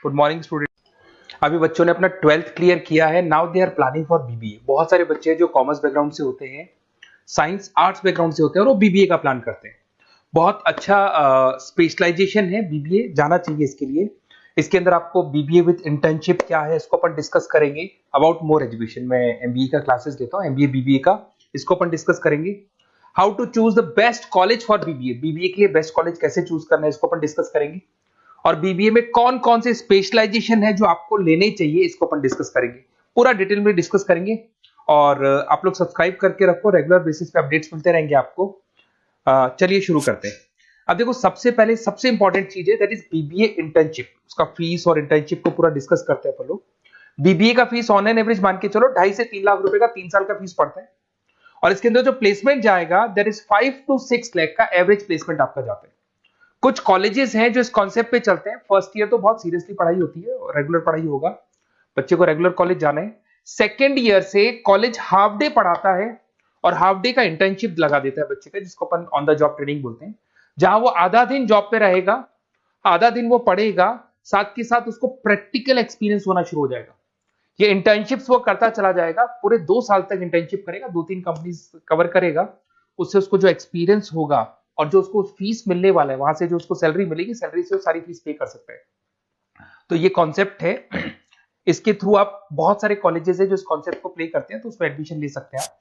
Good morning student. अभी बच्चों ने अपना 12th क्लियर किया है। Now they are planning for BBA. बहुत सारे बच्चे जो कॉमर्स बैकग्राउंड से होते हैं, साइंस आर्ट्स बैकग्राउंड से होते हैं और वो बीबीए का प्लान करते हैं। बहुत अच्छा स्पेशलाइजेशन है, बीबीए जाना चाहिए इसके लिए। इसके अंदर आपको बीबीए विद इंटर्नशिप क्या है इसको अपन डिस्कस करेंगे। अबाउट मोर एजुकेशन, मैं एमबीए का क्लासेस लेता हूँ, एमबीए बीबीए का, इसको अपन डिस्कस करेंगे। How to choose the best college for BBA, BBA के लिए बेस्ट कॉलेज कैसे चूज करना है इसको अपन डिस्कस करेंगे। और बीबीए में कौन कौन से स्पेशलाइजेशन है जो आपको लेने चाहिए इसको अपन डिस्कस करेंगे, पूरा डिटेल में डिस्कस करेंगे। और आप लोग सब्सक्राइब करके रखो, रेगुलर बेसिस पे अपडेट्स मिलते रहेंगे आपको। चलिए शुरू करते हैं। अब देखो, सबसे पहले सबसे इंपॉर्टेंट चीज है दैट इज बीबीए इंटर्नशिप। उसका फीस और इंटर्नशिप को पूरा डिस्कस करते हैं अपन लोग। बीबीए का फीस ऑन एन एवरेज मान के चलो 2.5 से 3 लाख रुपए का 3 साल का फीस पड़ता है। और इसके अंदर जो प्लेसमेंट जाएगा दैट इज 5 to 6 लाख का एवरेज प्लेसमेंट आपका जाता है। कुछ कॉलेजेस हैं जो इस कॉन्सेप्ट पे चलते हैं। फर्स्ट ईयर तो बहुत सीरियसली पढ़ाई होती है और रेगुलर पढ़ाई होगा, बच्चे को रेगुलर कॉलेज जाना है। सेकेंड ईयर से कॉलेज हाफ डे पढ़ाता है और हाफ डे का इंटर्नशिप लगा देता है बच्चे का, जिसको अपन ऑन द जॉब ट्रेनिंग बोलते हैं, जहां वो आधा दिन जॉब पे रहेगा, आधा दिन वो पढ़ेगा, साथ के साथ उसको प्रैक्टिकल एक्सपीरियंस होना शुरू हो जाएगा। ये इंटर्नशिप्स वो करता चला जाएगा, पूरे 2 साल तक इंटर्नशिप करेगा, 2-3 कंपनीज कवर करेगा। उससे उसको जो एक्सपीरियंस होगा और जो उसको फीस मिलने वाला है, वहां से जो उसको सैलरी मिलेगी, सैलरी से वो सारी फीस पे कर सकता है। तो ये कॉन्सेप्ट है। इसके थ्रू आप, बहुत सारे कॉलेजेस है जो इस कॉन्सेप्ट को प्ले करते हैं, तो उसमें एडमिशन ले सकते हैं आप।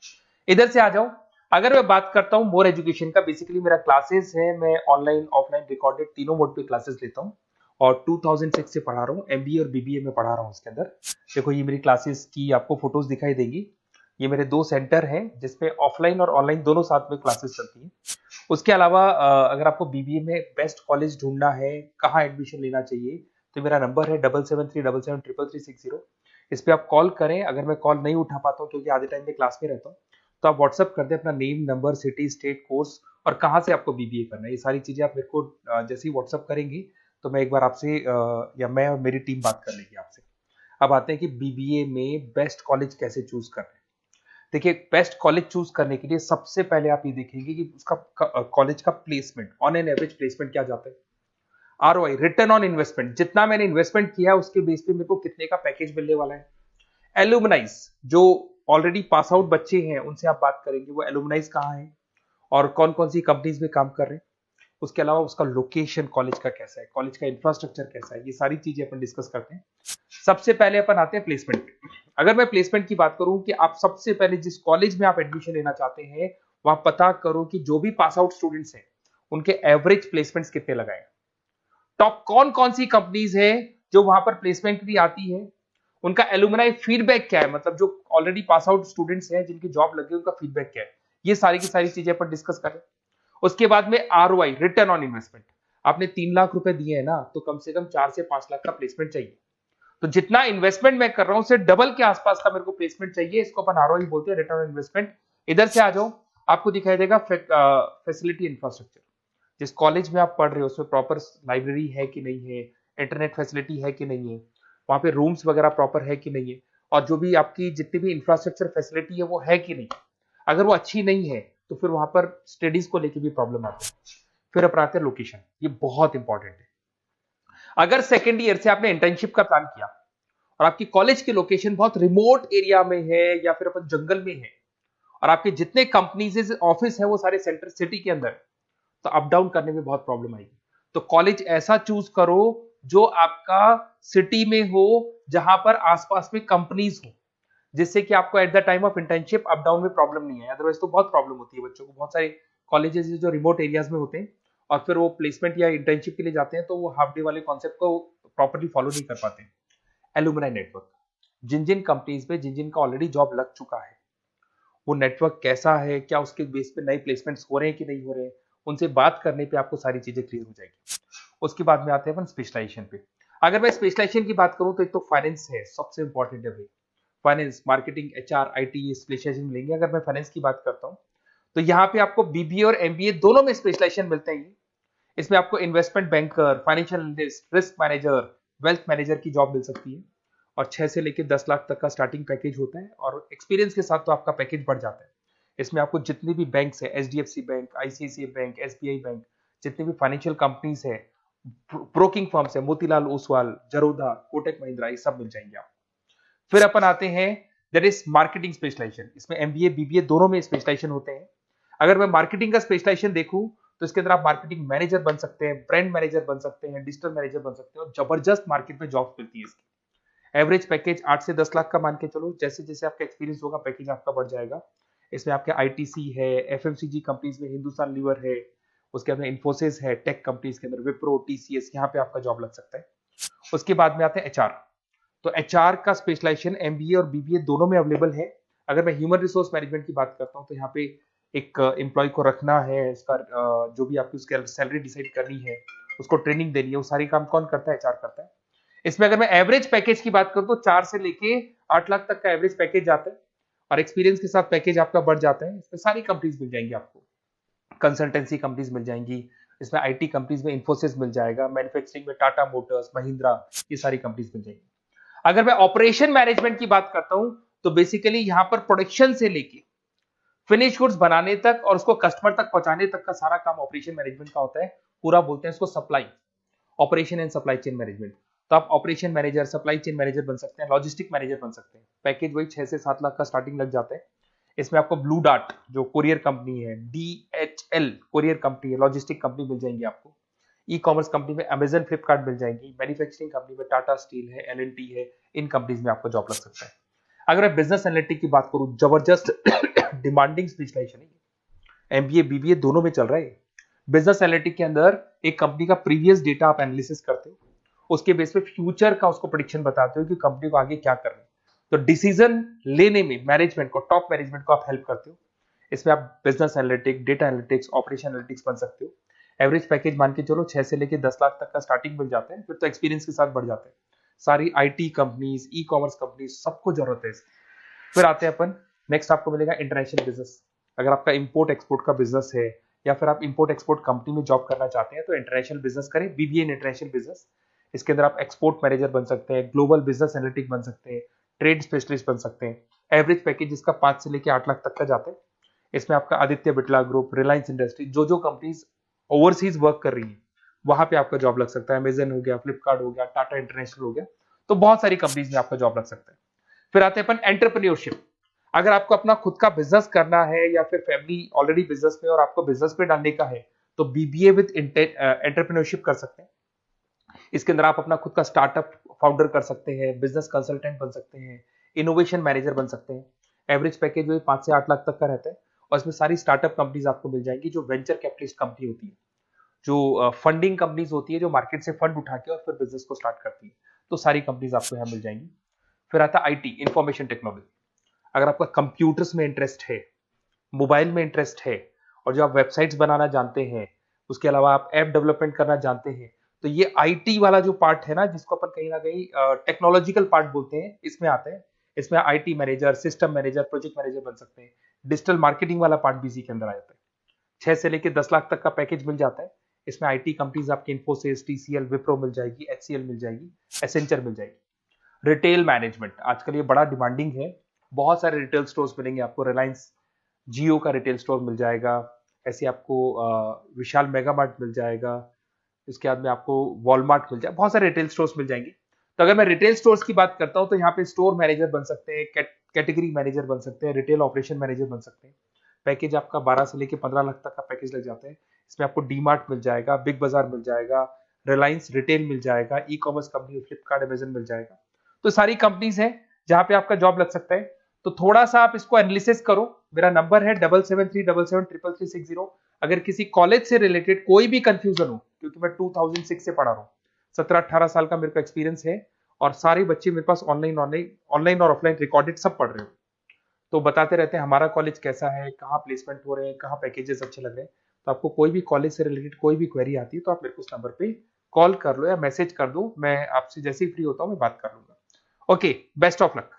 इधर से आ जाओ। अगर मैं बात करता हूं मोर एजुकेशन का, बेसिकली मेरा क्लासेस है, मैं ऑनलाइन ऑफलाइन रिकॉर्डेड तीनों मोड पे क्लासेस लेता हूं और 2006 से पढ़ा रहा हूं। एमबीए और बीबीए में पढ़ा रहा हूं। इसके अंदर देखो, ये मेरी क्लासेस की आपको फोटोज दिखाई देंगी। ये मेरे 2 सेंटर हैं जिसपे ऑफलाइन और ऑनलाइन दोनों साथ में क्लासेस चलती हैं। उसके अलावा अगर आपको बीबीए में बेस्ट कॉलेज ढूंढना है, कहाँ एडमिशन लेना चाहिए, तो मेरा नंबर है 7737733360। इस पे आप कॉल करें। अगर मैं कॉल नहीं उठा पाता हूँ क्योंकि आधे टाइम में क्लास में रहता हूँ, तो आप व्हाट्सअप कर दें अपना name, number, city, state, course और कहाँ से आपको बीबीए करना है। ये सारी चीजें आप मेरे को जैसे ही व्हाट्सअप करेंगी तो मैं एक बार आपसे या मैं और मेरी टीम बात कर लेगी आपसे। अब आते हैं कि बीबीए में बेस्ट कॉलेज कैसे चूज करना है। देखिए, बेस्ट कॉलेज चूज करने के लिए सबसे पहले आप ये देखेंगे कि उसका कॉलेज का placement, on an average placement क्या जाता है। आरओआई, रिटर्न ऑन इन्वेस्टमेंट, जितना मैंने इन्वेस्टमेंट किया उसके बेस पे मेरे को कितने का पैकेज मिलने वाला है। एलुमनाइज, जो ऑलरेडी पास आउट बच्चे हैं उनसे आप बात करेंगे, वो एलुमनाइज कहाँ है और कौन कौन सी कंपनीज में काम कर रहे हैं। उसके अलावा उसका लोकेशन कॉलेज का कैसा है, कॉलेज का इंफ्रास्ट्रक्चर कैसा है, ये सारी चीजें अपन डिस्कस करते हैं। सबसे पहले अपन आते हैं प्लेसमेंट पे। अगर मैं प्लेसमेंट की बात करूं कि आप सबसे पहले जिस कॉलेज में आप एडमिशन लेना चाहते हैं, वहां पता करो कि जो भी पास आउट स्टूडेंट्स हैं उनके एवरेज प्लेसमेंट्स कितने लगाए। टॉप कौन कौन सी कंपनीज है जो वहां पर प्लेसमेंट भी आती है, उनका एलुमनाई फीडबैक क्या है, मतलब जो ऑलरेडी पास आउट स्टूडेंट्स हैं जिनकी जॉब लगी उनका फीडबैक क्या है। ये सारी की सारी चीजें अपन डिस्कस करें। उसके बाद में आरओआई, रिटर्न ऑन इन्वेस्टमेंट। आपने 3 लाख रुपए दिए हैं ना, तो कम से कम 4 से 5 लाख का प्लेसमेंट चाहिए। तो जितना इन्वेस्टमेंट मैं कर रहा हूं उससे डबल के आसपास का मेरे को प्लेसमेंट चाहिए। इसको अपन आरओआई बोलते हैं, रिटर्न ऑन इन्वेस्टमेंट। इधर से आ जाओ, आपको दिखाई देगा फैसिलिटी इंफ्रास्ट्रक्चर। जिस कॉलेज में आप पढ़ रहे हो उसमें प्रॉपर लाइब्रेरी है कि नहीं है, इंटरनेट फैसिलिटी है कि नहीं है, वहां पे रूम्स वगैरह प्रॉपर है कि नहीं है, और जो भी आपकी जितनी भी इंफ्रास्ट्रक्चर फैसिलिटी है वो है कि नहीं। अगर वो अच्छी नहीं है तो फिर वहां पर स्टडीज को लेके भी प्रॉब्लम आती है। फिर अपनाते हैं लोकेशन, ये बहुत इंपॉर्टेंट है। अगर सेकेंड ईयर से आपने इंटर्नशिप का प्लान किया और आपकी कॉलेज की लोकेशन बहुत रिमोट एरिया में है या फिर अपन जंगल में है और आपके जितने कंपनीज ऑफिस है वो सारे सेंटर सिटी के अंदर, तो अप डाउन करने में बहुत प्रॉब्लम आएगी। तो कॉलेज ऐसा चूज करो जो आपका सिटी में हो, जहां पर आसपास में कंपनीज हो, जिससे कि आपको at the time of internship up down में प्रॉब्लम नहीं है। अदरवाइज तो बहुत प्रॉब्लम होती है बच्चों को। बहुत सारे कॉलेजेस जो रिमोट एरियाज में होते हैं और फिर वो प्लेसमेंट या इंटर्नशिप के लिए जाते हैं तो वो हाफ डे वाले कॉन्सेप्ट को प्रॉपरली फॉलो नहीं कर पाते। एलुमनाई नेटवर्क, जिन जिन कंपनीज में जिन जिन का ऑलरेडी जॉब लग चुका है, वो नेटवर्क कैसा है, क्या उसके बेस पे नए प्लेसमेंट्स हो रहे हैं कि नहीं हो रहे हैं, उनसे बात करने पे आपको सारी चीजें क्लियर हो जाएगी। उसके बाद में आते हैं अपन स्पेशलाइजेशन पे। अगर मैं स्पेशलाइजेशन की बात करूं तो एक तो फाइनेंस है, सबसे इंपॉर्टेंट है भाई। Finance, marketing, HR, IT specialisation मिलेंगे। अगर मैं फाइनेंस की बात करता हूं तो यहाँ पे आपको बीबीए और एमबीए दोनों में स्पेशलाइजेशन मिलते हैं। इसमें आपको investment banker, financial analyst, risk manager, wealth manager की जॉब मिल सकती है और 6 से लेकर 10 लाख तक का स्टार्टिंग पैकेज होता है और एक्सपीरियंस के साथ तो आपका पैकेज बढ़ जाता है। इसमें आपको जितनी भी बैंक्स है, HDFC bank, ICICI bank, SBI bank, जितनी भी फाइनेंशियल कंपनीज है ब्रोकिंग फर्म से मोतीलाल ओसवाल, जरोधा, कोटक महिंद्रा, ये सब मिल जाएंगे आप। फिर अपन आते हैं दैट इज मार्केटिंग स्पेशलाइजेशन। इसमें एमबीए बीबीए दोनों में स्पेशलाइजेशन होते हैं। अगर मैं मार्केटिंग का स्पेशलाइजेशन देखूं तो इसके अंदर आप मार्केटिंग मैनेजर बन सकते हैं, ब्रांड मैनेजर बन सकते हैं, डिजिटल मैनेजर बन सकते हैं, और जबरदस्त मार्केट में जॉब मिलती है इसकी। एवरेज पैकेज 8 से 10 लाख का मान के चलो, जैसे जैसे आपका एक्सपीरियंस होगा पैकेज आपका बढ़ जाएगा। इसमें आपके आईटीसी है, एफएमसीजी कंपनीज में हिंदुस्तान लीवर है, उसके अंदर इन्फोसिस है, टेक कंपनीज के अंदर विप्रो, टीसीएस, यहाँ पे आपका जॉब लग सकता है। उसके बाद में आते हैं एचआर। तो एचआर का स्पेशलाइजेशन एमबीए और बीबीए दोनों में अवेलेबल है। अगर मैं ह्यूमन रिसोर्स मैनेजमेंट की बात करता हूँ तो यहाँ पे एक एम्प्लॉय को रखना है, इसका जो भी आपकी उसकी सैलरी डिसाइड करनी है, उसको ट्रेनिंग देनी है, वो सारी काम कौन करता है? एचआर करता है। इसमें अगर मैं एवरेज पैकेज की बात करूं तो 4 से लेके 8 लाख तक का एवरेज पैकेज जाता है, और एक्सपीरियंस के साथ पैकेज आपका बढ़ जाता है। इसमें सारी कंपनीज मिल जाएंगी आपको, कंसल्टेंसी कंपनीज मिल जाएंगी, इसमें आईटी कंपनीज में इन्फोसिस मिल जाएगा, मैन्युफैक्चरिंग में टाटा मोटर्स, महिंद्रा, ये सारी कंपनीज मिल जाएंगी। अगर मैं ऑपरेशन मैनेजमेंट की बात करता हूं तो बेसिकली यहां पर प्रोडक्शन से लेके फिनिश गुड्स बनाने तक और उसको कस्टमर तक पहुंचाने तक का सारा काम ऑपरेशन मैनेजमेंट का होता है। पूरा बोलते हैं इसको supply, operation and supply chain management. तो आप operation manager, supply chain manager बन सकते हैं, लॉजिस्टिक मैनेजर बन सकते हैं। पैकेज वही 6 से 7 लाख का स्टार्टिंग लग जाता है। इसमें आपको ब्लू डार्ट जो कुरियर कंपनी है, डीएचएल कुरियर कंपनी है, लॉजिस्टिक कंपनी मिल जाएंगी आपको। ई कॉमर्स कंपनी में अमेजन, फ्लिपकार्ट मिल जाएंगी। मैन्युफैक्चरिंग कंपनी में टाटा स्टील है, एलएनटी है, इन कंपनीज में आपको जॉब लग सकता है। अगर मैं बिजनेस एनालिटिक की बात करूं, जबरदस्त डिमांडिंग स्पेशलाइजेशन है, एमबीए बीबीए दोनों में चल रहा है। बिजनेस एनालिटिक के अंदर एक कंपनी का प्रीवियस डेटा आप एनालिसिस करते हो, उसके बेस पे फ्यूचर का उसको प्रेडिक्शन बताते हो कि कंपनी को आगे क्या करना है। तो डिसीजन लेने में मैनेजमेंट को, टॉप मैनेजमेंट को आप हेल्प करते हो। इसमें आप business analytics, data analytics, operation analytics बन सकते हो। एवरेज पैकेज मान के चलो 6 से लेके 10 लाख तक का स्टार्टिंग मिल जाता है, फिर तो एक्सपीरियंस के साथ बढ़ जाता है। सारी IT companies, e commerce companies, सबको जरूरत है इसकी। फिर आते हैं अपन, नेक्स्ट आपको मिलेगा इंटरनेशनल बिजनेस। अगर आपका इंपोर्ट एक्सपोर्ट का बिजनेस है या फिर आप इंपोर्ट एक्सपोर्ट कंपनी में जॉब करना चाहते हैं तो इंटरनेशनल बिजनेस करें, बीबीए इन इंटरनेशनल बिजनेस। इसके अंदर आप एक्सपोर्ट मैनेजर बन सकते हैं, ग्लोबल बिजनेस एनालिटिक बन सकते हैं, ट्रेड स्पेशलिस्ट बन सकते हैं। एवरेज पैकेज इसका 5 से लेकर 8 लाख तक का जाता है। इसमें आपका आदित्य बिरला ग्रुप, रिलायंस इंडस्ट्री, जो कंपनीज ओवरसीज वर्क कर रही है वहां पे आपका जॉब लग सकता है। अमेजन हो गया, फ्लिपकार्ट हो गया, टाटा इंटरनेशनल हो गया, तो बहुत सारी कंपनीज में आपका जॉब लग सकता है। फिर आते हैं अपन एंटरप्रेन्योरशिप। अगर आपको अपना खुद का बिजनेस करना है या फिर फैमिली ऑलरेडी बिजनेस में और आपको बिजनेस पे डालने का है तो बीबीए विद एंटरप्रेन्योरशिप कर सकते हैं। इसके अंदर आप अपना खुद का स्टार्टअप फाउंडर कर सकते हैं, बिजनेस कंसल्टेंट बन सकते हैं, इनोवेशन मैनेजर बन सकते हैं। एवरेज पैकेज वही 5 से 8 लाख तक का रहता है, और इसमें सारी स्टार्टअप कंपनीज आपको मिल जाएंगी जो वेंचर कैपिटलिस्ट कंपनी होती है, जो फंडिंग कंपनीज होती है, जो मार्केट से फंड उठा के और फिर बिजनेस को स्टार्ट करती है। तो सारी कंपनीज आपको यहाँ मिल जाएंगी। फिर आता है आईटी, इंफॉर्मेशन टेक्नोलॉजी। अगर आपका कंप्यूटर्स में इंटरेस्ट है, मोबाइल में इंटरेस्ट है, और जो आप वेबसाइट्स बनाना जानते हैं, उसके अलावा आप ऐप डेवलपमेंट करना जानते हैं, तो ये आईटी वाला जो पार्ट है ना, जिसको अपन कहीं ना कहीं टेक्नोलॉजिकल पार्ट बोलते हैं, इसमें आते हैं। इसमें IT manager, system manager, project manager बन सकते हैं। डिजिटल मार्केटिंग वाला पार्ट भी इसी के अंदर आ जाता है। 6 से लेकर 10 लाख तक का पैकेज मिल जाता है। इसमें आईटी कंपनीज आपकी इन्फोसिस, टीसीएल, विप्रो मिल जाएगी, एचसीएल मिल जाएगी, एसेंचर मिल जाएगी। रिटेल मैनेजमेंट आजकल ये बड़ा डिमांडिंग है। बहुत सारे रिटेल स्टोर्स मिलेंगे आपको। रिलायंस जियो का रिटेल स्टोर मिल जाएगा, ऐसे आपको विशाल मेगा मार्ट मिल जाएगा, इसके बाद में आपको वॉलमार्ट मिल जाएगा, बहुत सारे रिटेल स्टोर्स मिल जाएंगे। तो अगर मैं रिटेल स्टोर्स की बात करता हूं तो यहाँ पे स्टोर मैनेजर बन सकते हैं, कैटेगरी मैनेजर बन सकते हैं, रिटेल ऑपरेशन मैनेजर बन सकते हैं। पैकेज आपका 12 से लेकर 15 लाख तक का पैकेज लग जाता है। इसमें आपको डी मार्ट मिल जाएगा, बिग बाजार मिल जाएगा, रिलायंस रिटेल मिल जाएगा, e commerce company Flipkart, Amazon मिल जाएगा। तो सारी कंपनीज है जहां पे आपका जॉब लग सकता है। तो थोड़ा सा आप इसको एनालिसिस करो। मेरा नंबर है 7737733360। अगर किसी कॉलेज से रिलेटेड कोई भी कंफ्यूजन हो, क्योंकि मैं 2006 से पढ़ा रहा हूँ, 17-18 साल का मेरे को एक्सपीरियंस है, और सारे बच्चे मेरे पास ऑनलाइन और ऑफलाइन रिकॉर्डेड सब पढ़ रहे हो, तो बताते रहते हैं हमारा कॉलेज कैसा है, कहाँ प्लेसमेंट हो रहे हैं, कहाँ पैकेजेस अच्छे लग रहे हैं। तो आपको कोई भी कॉलेज से रिलेटेड कोई भी क्वेरी आती है तो आप मेरे को उस नंबर पे कॉल कर लो या मैसेज कर दो, मैं आपसे जैसे ही फ्री होता हूँ मैं बात कर लूंगा। Okay, best of luck.